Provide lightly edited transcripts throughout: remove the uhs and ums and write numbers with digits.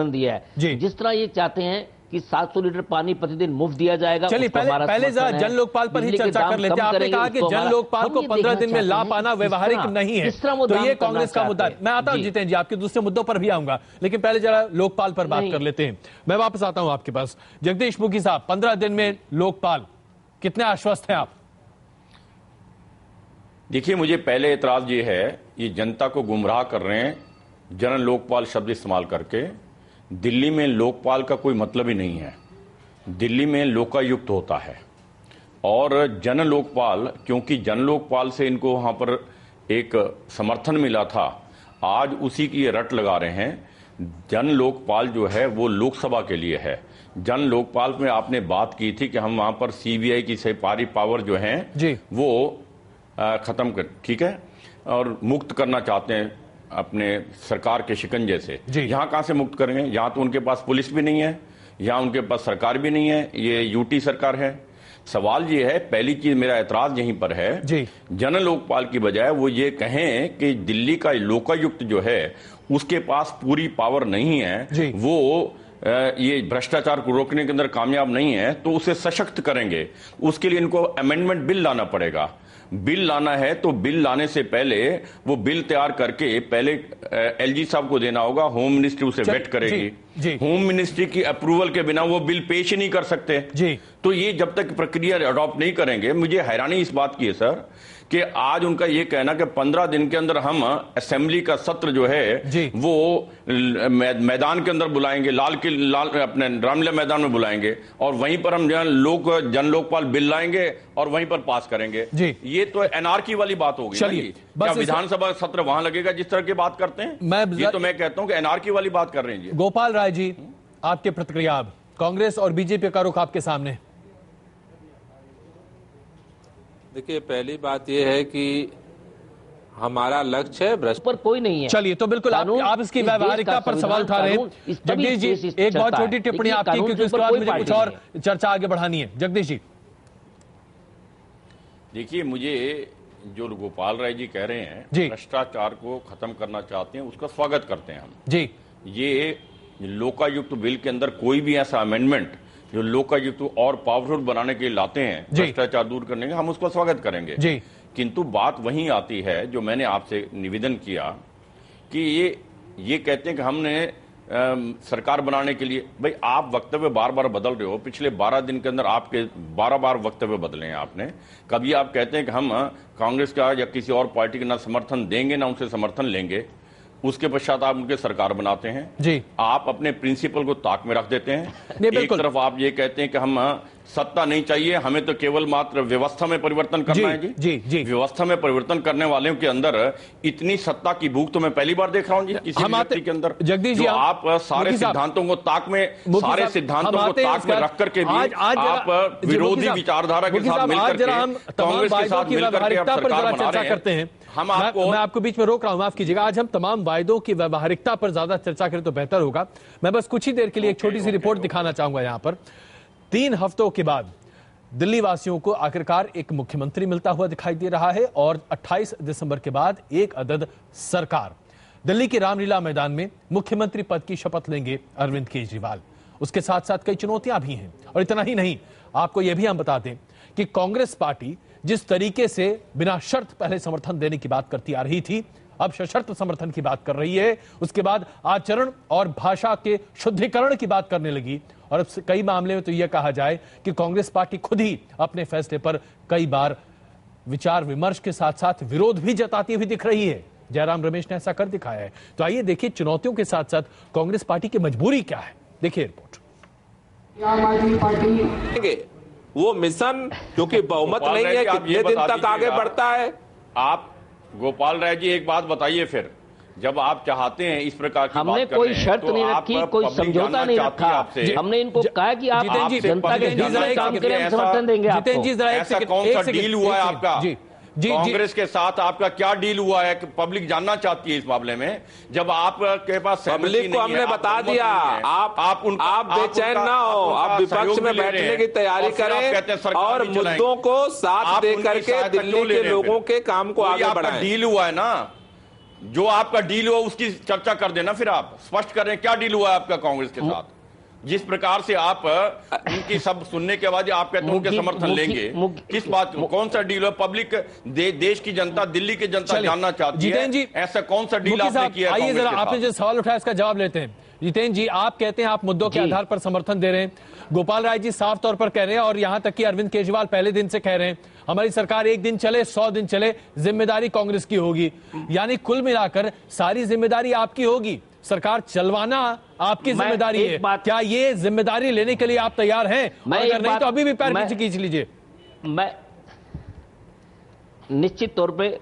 दिया है। जिस तरह ये चाहते हैं कि 700 लीटर पानी प्रतिदिन मुफ्त दिया जाएगा। चलिए पहले जरा जन लोकपाल पर ही चर्चा कर लेते हैं। आपने कहा कि जन लोकपाल को 15 दिन में ला पाना व्यवहारिक नहीं है, तो ये कांग्रेस का मुद्दा। मैं आता हूं जितेंद्र जी, आपके दूसरे मुद्दों पर भी आऊंगा, लेकिन पहले जरा लोकपाल पर बात कर लेते हैं। मैं वापस आता हूं आपके पास। जगदीश मुखी साहब, 15 दिन में लोकपाल, कितने आश्वस्त हैं आप? देखिए, मुझे पहले एतराज ये है, ये जनता को गुमराह कर रहे हैं जन लोकपाल शब्द इस्तेमाल करके। दिल्ली में लोकपाल का कोई मतलब ही नहीं है। दिल्ली में लोकायुक्त होता है और जन लोकपाल, क्योंकि जन लोकपाल से इनको वहां पर एक समर्थन मिला था, आज उसी की ये रट लगा रहे हैं। जन लोकपाल जो है वो लोकसभा के लिए है। जन लोकपाल में आपने बात की थी कि हम वहां पर सीबीआई की सारी पावर जो है वो खत्म कर, ठीक है, और मुक्त करना चाहते हैं अपने सरकार के शिकंजे से। यहां कहां से मुक्त करेंगे? यहां तो उनके पास पुलिस भी नहीं है, यहां उनके पास सरकार भी नहीं है, ये यूटी सरकार है। सवाल ये है, पहली चीज मेरा एतराज यहीं पर है, जन लोकपाल की बजाय वो ये कहें कि दिल्ली का लोकायुक्त जो है उसके पास पूरी पावर नहीं है, वो ये भ्रष्टाचार को रोकने के अंदर कामयाब नहीं है, तो उसे सशक्त करेंगे। उसके लिए इनको अमेंडमेंट बिल लाना पड़ेगा। बिल लाना है तो बिल लाने से पहले वो बिल तैयार करके पहले एलजी साहब को देना होगा। होम मिनिस्ट्री उसे वेट करेगी। होम मिनिस्ट्री की अप्रूवल के बिना वो बिल पेश ही नहीं कर सकते। तो ये जब तक प्रक्रिया अडॉप्ट नहीं करेंगे, मुझे हैरानी इस बात की है सर कि आज उनका ये कहना कि 15 दिन के अंदर हम असेंबली का सत्र जो है वो मैदान के अंदर बुलाएंगे, अपने रामलीला मैदान में बुलाएंगे और वहीं पर हम जन लोकपाल बिल लाएंगे और वहीं पर पास करेंगे। ये तो एनआरकी वाली बात होगी। चलिए, क्या विधानसभा सत्र वहां लगेगा जिस तरह की बात करते हैं? ये तो मैं कहता हूं कि एनआरकी वाली बात कर रहे हैं जी। गोपाल राय जी, आपके प्रतिक्रिया। कांग्रेस और बीजेपी का रुख आपके सामने। देखिए, पहली बात यह है कि हमारा लक्ष्य है भ्रष्ट पर कोई नहीं है। चलिए, तो बिल्कुल आप इसकी व्यवहारिकता पर सवाल उठा रहे हैं। जगदीश जी, एक बहुत छोटी टिप्पणी आपकी, क्योंकि उसके बाद मुझे कुछ और चर्चा आगे बढ़ानी है। जगदीश जी, देखिए, मुझे जो गोपाल राय जी कह रहे हैं भ्रष्टाचार को खत्म करना चाहते हैं, उसका स्वागत करते हैं हम जी। ये लोकायुक्त बिल के अंदर कोई भी ऐसा अमेंडमेंट जो लोकायुक्त और पावरफुल बनाने के लिए लाते हैं, भ्रष्टाचार दूर करने के, हम उसको स्वागत करेंगे जी। किंतु बात वहीं आती है जो मैंने आपसे निवेदन किया कि ये कहते हैं कि हमने सरकार बनाने के लिए। भाई, आप वक्तव्य बार बार बदल रहे हो। पिछले 12 दिन के अंदर आपके 12 बार वक्तव्य बदले हैं आपने। कभी आप कहते हैं कि हम कांग्रेस का या किसी और पार्टी का ना समर्थन देंगे ना उनसे समर्थन लेंगे, उसके पश्चात आप उनके सरकार बनाते हैं जी। आप अपने प्रिंसिपल को ताक में रख देते हैं। एक तरफ आप ये कहते हैं कि हम सत्ता नहीं चाहिए, हमें तो केवल मात्र व्यवस्था में परिवर्तन करना है जी। व्यवस्था में परिवर्तन करने वालों के अंदर इतनी सत्ता की भूख तो मैं पहली बार देख रहा हूं जी किसी व्यक्ति के अंदर। जगदीश जी, आप सारे सिद्धांतों को ताक में रख करके भी आप विरोधी विचारधारा के साथ मिलकर कांग्रेस के साथ मिलकर चर्चा करते हैं। मैं आपको बीच में रोक रहा हूं, माफ कीजिएगा। आज हम तमाम वायदों की व्यवहारिकता पर ज्यादा चर्चा करें तो बेहतर होगा। मैं बस कुछ ही देर के लिए एक छोटी सी रिपोर्ट दिखाना चाहूंगा। यहां पर 3 हफ्तों के बाद दिल्ली वासियों को आखिरकार एक मुख्यमंत्री मिलता हुआ दिखाई दे रहा है और 28 दिसंबर के बाद एक अदद सरकार। दिल्ली के रामलीला मैदान में मुख्यमंत्री पद की शपथ लेंगे अरविंद केजरीवाल। उसके साथ साथ कई चुनौतियां भी हैं। और इतना ही नहीं, आपको यह भी हम बता दें कि कांग्रेस पार्टी जिस तरीके से बिना शर्त पहले समर्थन देने की बात करती आ रही थी, अब सशर्त समर्थन की बात कर रही है। उसके बाद आचरण और भाषा के शुद्धिकरण की बात करने लगी। और अब कई मामले में तो यह कहा जाए कि कांग्रेस पार्टी खुद ही अपने फैसले पर कई बार विचार विमर्श के साथ साथ विरोध भी जताती हुई दिख रही है। जयराम रमेश ने ऐसा कर दिखाया है। तो आइए देखिए चुनौतियों के साथ साथ कांग्रेस पार्टी की मजबूरी क्या है। देखिए रिपोर्ट। वो मिशन, क्योंकि बहुमत नहीं है, कितने दिन तक आगे बढ़ता है? आप गोपाल राय जी एक बात बताइए, फिर जब आप चाहते हैं इस प्रकार की हमने कोई शर्त नहीं रखी, कोई समझौता नहीं रखा। हमने इनको कहा कि आप जनता के काम करें, समर्थन देंगे आपको। ऐसा कौन सा डील हुआ है आपका कांग्रेस के साथ? आपका क्या डील हुआ है? पब्लिक जानना चाहती है इस मामले में। जब आपके पास पब्लिक को हमने बता दिया, आप बेचैन ना हो, आप विपक्ष में बैठने की तैयारी करें और मुद्दों को साथ दे करके दिल्ली के लोगों के काम को आगे बढ़ाएं। डील हुआ है ना, जो आपका डील हुआ उसकी चर्चा कर देना, फिर आप स्पष्ट करें क्या डील हुआ आपका कांग्रेस के साथ। जिस प्रकार से आप उनकी सब सुनने के बाद आप कहते हैं उनके समर्थन लेंगे, किस बात, कौन सा डील है? पब्लिक देश की जनता, दिल्ली की जनता जानना चाहती है ऐसा कौन सा डील आपने किया? आइए जरा, आपने जो सवाल उठाया इसका जवाब लेते हैं। जितेंद्र जी, आप कहते हैं आप मुद्दों के आधार पर समर्थन दे रहे हैं, गोपाल राय जी साफ तौर पर कह रहे हैं, और यहां तक कि अरविंद केजरीवाल पहले दिन से कह रहे हैं हमारी सरकार 1 दिन चले 100 दिन चले, जिम्मेदारी कांग्रेस की होगी। यानी कुल मिलाकर सारी जिम्मेदारी आपकी होगी, सरकार चलवाना आपकी जिम्मेदारी है। क्या ये जिम्मेदारी लेने के लिए आप तैयार हैं? अगर नहीं तो अभी भी पैर पीछे खींच लीजिए। मैं निश्चित तौर पे,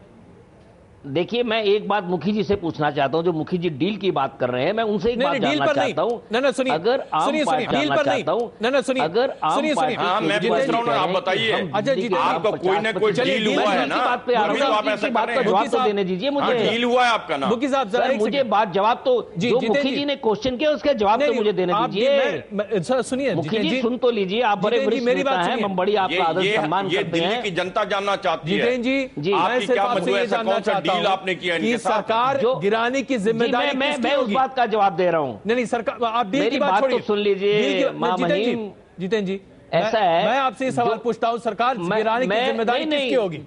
देखिए, मैं एक बात मुखी जी से पूछना चाहता हूं, जो मुखी जी डील की बात कर रहे हैं, मैं उनसे एक बात जानना चाहता हूं। सुनिए, अगर सुनिए, डील पर नहीं, सुनिए, अगर सुनिए, मैं पूछ रहा हूं, आप बताइए, आपका कोई ना कोई डील हुआ है ना? बात पे आ रहा हूं, इसी बात का जवाब तो देने दीजिए मुझे। डील हुआ है आपका ना? मुखी साहब जरा मुझे बात जवाब तो, जो मुखी जी ने क्वेश्चन किया उसका जवाब तो मुझे देने दीजिए। सुनिए मुखी जी, सुन तो लीजिए, आप बड़े वरिष्ठ नेता हैं, हम बड़ी आपका आदर सम्मान करते हैं। दिल्ली की जनता जानना चाहती है जितेंद्र जी, आपकी क्या मतलब, ऐसा कौन सा डील आपने किया सरकार जो गिराने की जिम्मेदारी मैं उस बात का जवाब दे रहा हूं। नहीं, सरकार, आप डील की बात तो सुन लीजिए। जितेंद्र जी, ऐसा है, मैं आपसे ये सवाल पूछता हूं, सरकार गिराने की जिम्मेदारी किसकी होगी?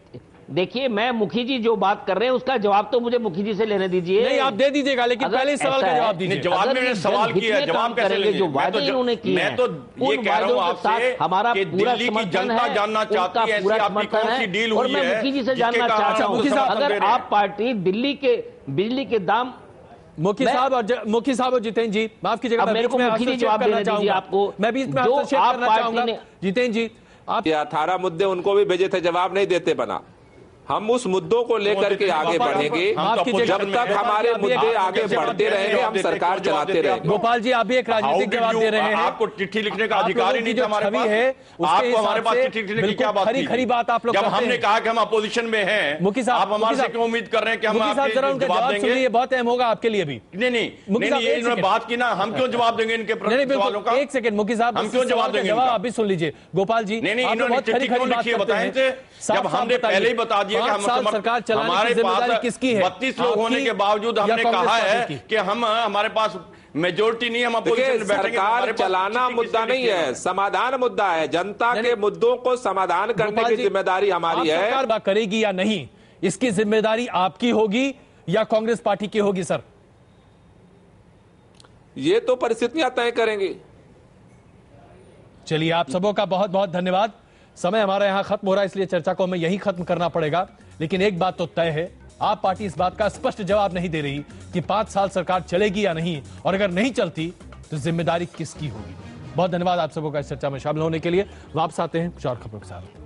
देखिए, मैं मुखी जी जो बात कर रहे हैं उसका जवाब तो मुझे मुखी जी से लेने दीजिए। नहीं, आप दे दीजिएगा, लेकिन पहले इस सवाल का जवाब दीजिए। जवाब में सवाल किया है, जवाब कैसे लेंगे? जो वादे इन्होंने किए, मैं तो ये कह रहा हूं आपसे, हमारा पूरा दिल्ली की जनता जानना चाहती है ऐसी आपकी कौन सी डील हुई है? और मैं मुखी जी से जानना चाहता हूं, अगर आप पार्टी दिल्ली के बिजली के दाम, मुखी साहब और जितेंद्र जी, माफ कीजिएगा, मेरे को मुखी जी जवाब देना चाहूंगा आपको, मैं बीच में हस्तक्षेप करना चाहूंगा। जितेंद्र जी, आप 18 मुद्दे उनको भी भेजे थे, जवाब नहीं देते बना। हम उस मुद्दों को लेकर के आगे बढ़ेंगे, जब तक हमारे मुद्दे आगे बढ़ते रहेंगे हम सरकार चलाते रहेंगे। गोपाल जी, आप भी एक राजनीतिक जवाब दे रहे हैं। आपको चिट्ठी लिखने का अधिकार ही नहीं था हमारे पास है, आपको हमारे पास चिट्ठी लिखने की क्या बात थी? खरी बात आप लोग जब हमने कहा कि हम अपोजिशन में हैं, मुखी साहब, आप हमारे से क्यों उम्मीद कर रहे हैं कि हम जवाब देंगे? ये बहुत अहम होगा आपके लिए भी। नहीं, इन्होंने बात की ना, हम क्यों जवाब देंगे इनके सवालों का? एक सेकंड मुखी साहब, हम क्यों जवाब देंगे? जवाब आप भी सुन लीजिए। गोपाल जी, इन्होंने चिट्ठी क्यों लिखी है बताएं? जब हमने पहले ही बता दिया कि हम सरकार चलाने की जिम्मेदारी किसकी है? 32 लोग होने के बावजूद हमने कहा है कि हम, हमारे पास मेजोरिटी नहीं, हम अपोजिशन में बैठेंगे। सरकार चलाना मुद्दा नहीं है, समाधान मुद्दा है। जनता के मुद्दों को समाधान करने की जिम्मेदारी हमारी है। सरकार करेगी या नहीं, इसकी जिम्मेदारी आपकी होगी या कांग्रेस पार्टी की होगी? सर, ये तो परिस्थितियां तय करेंगी। चलिए, आप सबों का बहुत बहुत धन्यवाद। समय हमारा यहां खत्म हो रहा है, इसलिए चर्चा को हमें यहीं खत्म करना पड़ेगा। लेकिन एक बात तो तय है, आप पार्टी इस बात का स्पष्ट जवाब नहीं दे रही कि 5 साल सरकार चलेगी या नहीं, और अगर नहीं चलती तो जिम्मेदारी किसकी होगी। बहुत धन्यवाद आप सबों का इस चर्चा में शामिल होने के लिए। वापस आते हैं कुछ और खबरों के साथ।